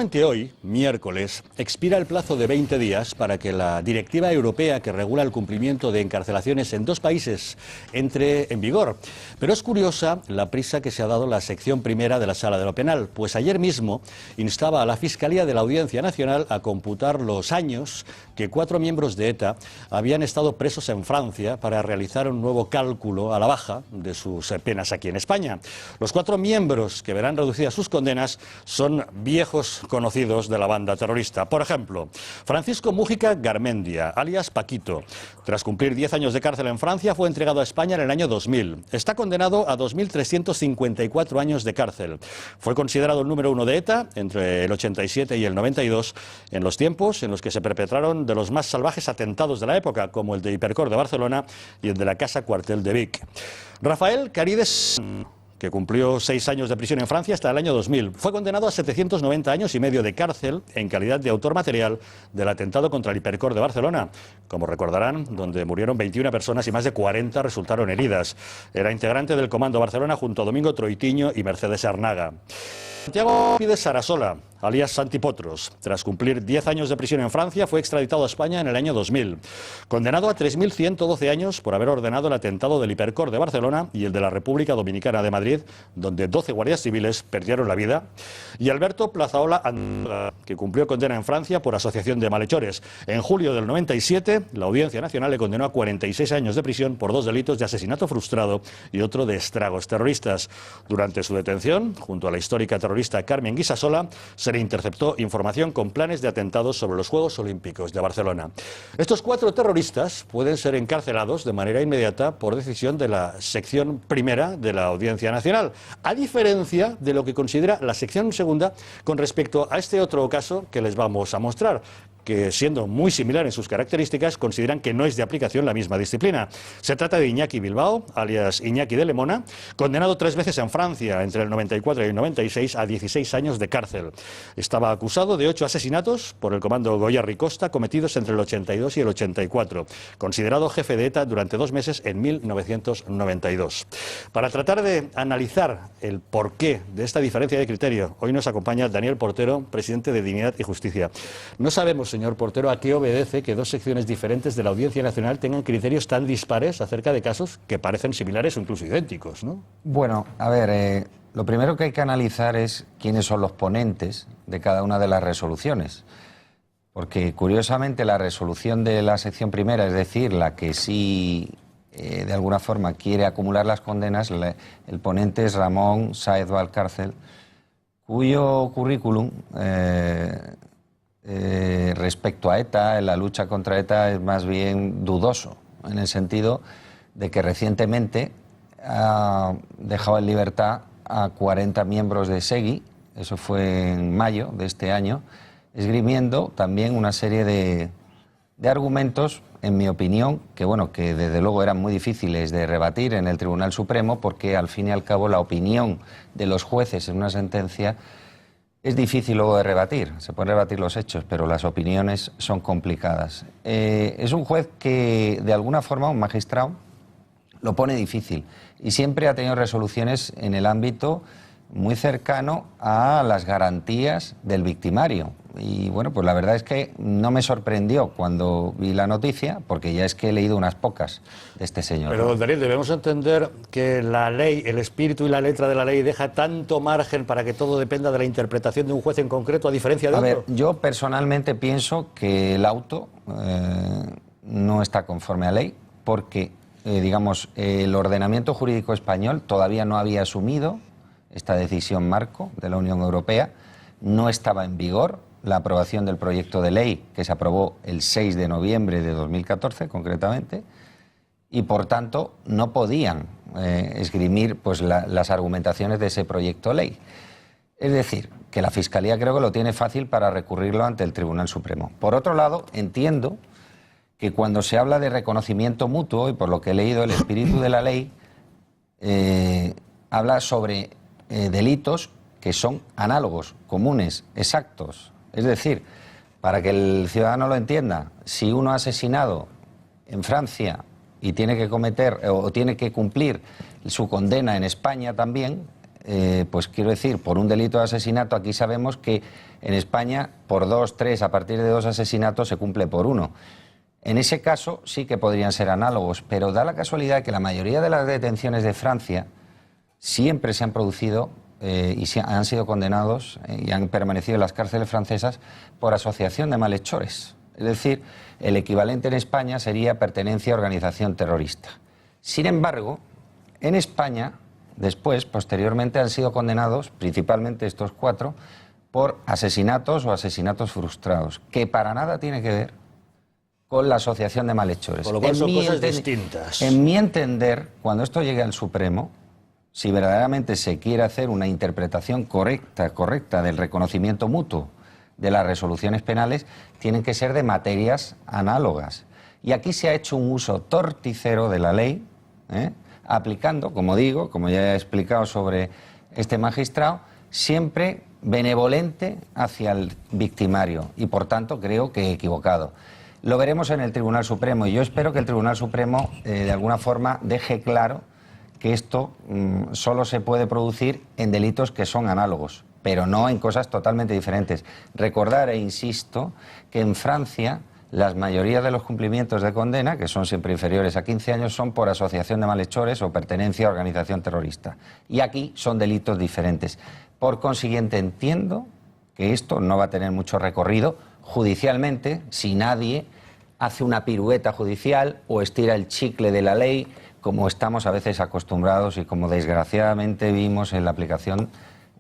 Hoy, miércoles, expira el plazo de 20 días para que la directiva europea que regula el cumplimiento de encarcelaciones en 2 países entre en vigor. Pero es curiosa la prisa que se ha dado la sección primera de la Sala de lo Penal, pues ayer mismo instaba a la Fiscalía de la Audiencia Nacional a computar los años que 4 miembros de ETA habían estado presos en Francia para realizar un nuevo cálculo a la baja de sus penas aquí en España. Los 4 miembros que verán reducidas sus condenas son viejos conocidos de la banda terrorista. Por ejemplo, Francisco Mújica Garmendia, alias Paquito. Tras cumplir 10 años de cárcel en Francia, fue entregado a España en el año 2000. Está condenado a 2.354 años de cárcel. Fue considerado el número 1 de ETA entre el 87 y el 92, en los tiempos en los que se perpetraron de los más salvajes atentados de la época, como el de Hipercor de Barcelona y el de la Casa Cuartel de Vic. Rafael Carides, que cumplió 6 años de prisión en Francia hasta el año 2000. Fue condenado a 790 años y medio de cárcel en calidad de autor material del atentado contra el Hipercor de Barcelona, como recordarán, donde murieron 21 personas y más de 40 resultaron heridas. Era integrante del Comando Barcelona junto a Domingo Troitiño y Mercedes Arnaga. Santiago Pides Sarasola, alias Santi Potros, tras cumplir 10 años de prisión en Francia, fue extraditado a España en el año 2000. Condenado a 3.112 años por haber ordenado el atentado del Hipercor de Barcelona y el de la República Dominicana de Madrid, donde 12 guardias civiles perdieron la vida. Y Alberto Plazaola, que cumplió condena en Francia por asociación de malhechores. En julio del 97, la Audiencia Nacional le condenó a 46 años de prisión por 2 delitos de asesinato frustrado y otro de estragos terroristas. Durante su detención, junto a la histórica terrorista Carmen Guisasola, se le interceptó información con planes de atentados sobre los Juegos Olímpicos de Barcelona. Estos 4 terroristas pueden ser encarcelados de manera inmediata por decisión de la sección primera de la Audiencia Nacional, a diferencia de lo que considera la sección segunda con respecto a este otro caso que les vamos a mostrar, que siendo muy similar en sus características, consideran que no es de aplicación la misma disciplina. Se trata de Iñaki Bilbao, alias Iñaki de Lemona, condenado 3 veces en Francia, entre el 94 y el 96, a 16 años de cárcel. Estaba acusado de 8 asesinatos por el comando Goyarri Costa, cometidos entre el 82 y el 84, considerado jefe de ETA durante 2 meses en 1992. Para tratar de analizar el porqué de esta diferencia de criterio, hoy nos acompaña Daniel Portero, presidente de Dignidad y Justicia. No sabemos, señor Portero, a qué obedece que 2 secciones diferentes de la Audiencia Nacional tengan criterios tan dispares acerca de casos que parecen similares o incluso idénticos, ¿no? Bueno, a ver, lo primero que hay que analizar es quiénes son los ponentes de cada una de las resoluciones. Porque, curiosamente, la resolución de la sección primera, es decir, la que sí, de alguna forma, quiere acumular las condenas, el ponente es Ramón Sáez Valcárcel, cuyo currículum respecto a ETA, en la lucha contra ETA, es más bien dudoso, en el sentido de que recientemente ha dejado en libertad a 40 miembros de SEGI, eso fue en mayo de este año, esgrimiendo también una serie de argumentos, en mi opinión, que bueno, que desde luego eran muy difíciles de rebatir en el Tribunal Supremo, porque al fin y al cabo la opinión de los jueces en una sentencia es difícil luego de rebatir. Se pueden rebatir los hechos, pero las opiniones son complicadas. Es un juez que, de alguna forma, un magistrado, lo pone difícil y siempre ha tenido resoluciones en el ámbito muy cercano a las garantías del victimario. Y bueno, pues la verdad es que no me sorprendió cuando vi la noticia, porque ya es que he leído unas pocas de este señor. Pero, Daniel, debemos entender que la ley, el espíritu y la letra de la ley deja tanto margen para que todo dependa de la interpretación de un juez en concreto, a diferencia de otro. A ver, yo personalmente pienso que el auto no está conforme a ley, porque, digamos, el ordenamiento jurídico español todavía no había asumido esta decisión marco de la Unión Europea, no estaba en vigor la aprobación del proyecto de ley que se aprobó el 6 de noviembre de 2014, concretamente, y por tanto no podían esgrimir pues, las argumentaciones de ese proyecto de ley. Es decir, que la Fiscalía creo que lo tiene fácil para recurrirlo ante el Tribunal Supremo. Por otro lado, entiendo que cuando se habla de reconocimiento mutuo, y por lo que he leído el espíritu de la ley, habla sobre delitos que son análogos, comunes, exactos. Es decir, para que el ciudadano lo entienda, si uno ha asesinado en Francia y tiene que cometer o tiene que cumplir su condena en España también, pues quiero decir, por un delito de asesinato, aquí sabemos que en España por 2, 3, a partir de 2 asesinatos se cumple por 1. En ese caso sí que podrían ser análogos, pero da la casualidad que la mayoría de las detenciones de Francia siempre se han producido han sido condenados y han permanecido en las cárceles francesas por asociación de malhechores. Es decir, el equivalente en España sería pertenencia a organización terrorista. Sin embargo, en España, después, posteriormente, han sido condenados, principalmente estos 4, por asesinatos o asesinatos frustrados, que para nada tiene que ver con la asociación de malhechores. Con lo cual son cosas distintas. En mi entender, cuando esto llegue al Supremo, si verdaderamente se quiere hacer una interpretación correcta del reconocimiento mutuo de las resoluciones penales, tienen que ser de materias análogas. Y aquí se ha hecho un uso torticero de la ley, aplicando, como digo, como ya he explicado sobre este magistrado, siempre benevolente hacia el victimario y, por tanto, creo que equivocado. Lo veremos en el Tribunal Supremo y yo espero que el Tribunal Supremo, de alguna forma, deje claro que esto solo se puede producir en delitos que son análogos, pero no en cosas totalmente diferentes. Recordar, e insisto, que en Francia la mayoría de los cumplimientos de condena, que son siempre inferiores a 15 años, son por asociación de malhechores o pertenencia a organización terrorista. Y aquí son delitos diferentes. Por consiguiente, entiendo que esto no va a tener mucho recorrido judicialmente si nadie hace una pirueta judicial o estira el chicle de la ley, como estamos a veces acostumbrados y como desgraciadamente vimos en la aplicación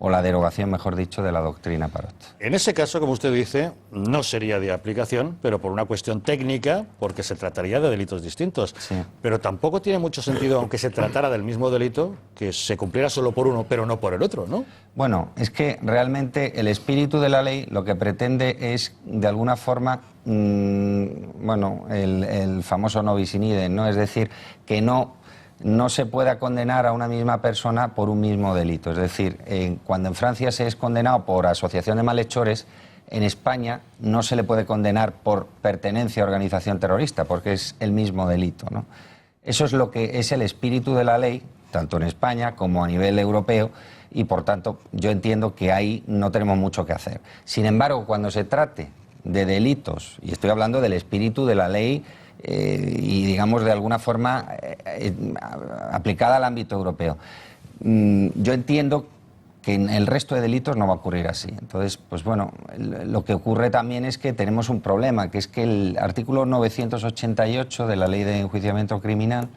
o la derogación, mejor dicho, de la doctrina Parot. En ese caso, como usted dice, no sería de aplicación, pero por una cuestión técnica, porque se trataría de delitos distintos. Sí. Pero tampoco tiene mucho sentido, aunque se tratara del mismo delito, que se cumpliera solo por uno, pero no por el otro, ¿no? Bueno, es que realmente el espíritu de la ley lo que pretende es, de alguna forma, bueno, el famoso no bis in idem, ¿no? Es decir, que no se pueda condenar a una misma persona por un mismo delito. Es decir, cuando en Francia se es condenado por asociación de malhechores, en España no se le puede condenar por pertenencia a organización terrorista, porque es el mismo delito, ¿no? Eso es lo que es el espíritu de la ley, tanto en España como a nivel europeo, y por tanto yo entiendo que ahí no tenemos mucho que hacer. Sin embargo, cuando se trate de delitos, y estoy hablando del espíritu de la ley, y digamos de alguna forma aplicada al ámbito europeo, yo entiendo que en el resto de delitos no va a ocurrir así. Entonces, pues bueno, lo que ocurre también es que tenemos un problema, que es que el artículo 988 de la Ley de Enjuiciamiento Criminal,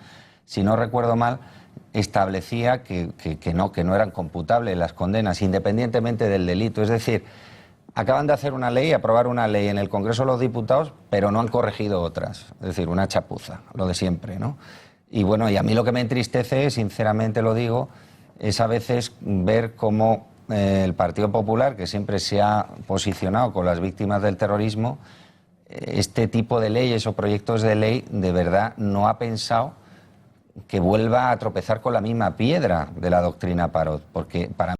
si no recuerdo mal, establecía que no eran computables las condenas independientemente del delito. Es decir, acaban de hacer una ley, aprobar una ley en el Congreso de los Diputados, pero no han corregido otras. Es decir, una chapuza, lo de siempre, ¿no? Y bueno, y a mí lo que me entristece, sinceramente lo digo, es a veces ver cómo el Partido Popular, que siempre se ha posicionado con las víctimas del terrorismo, este tipo de leyes o proyectos de ley de verdad no ha pensado que vuelva a tropezar con la misma piedra de la doctrina Parot, porque para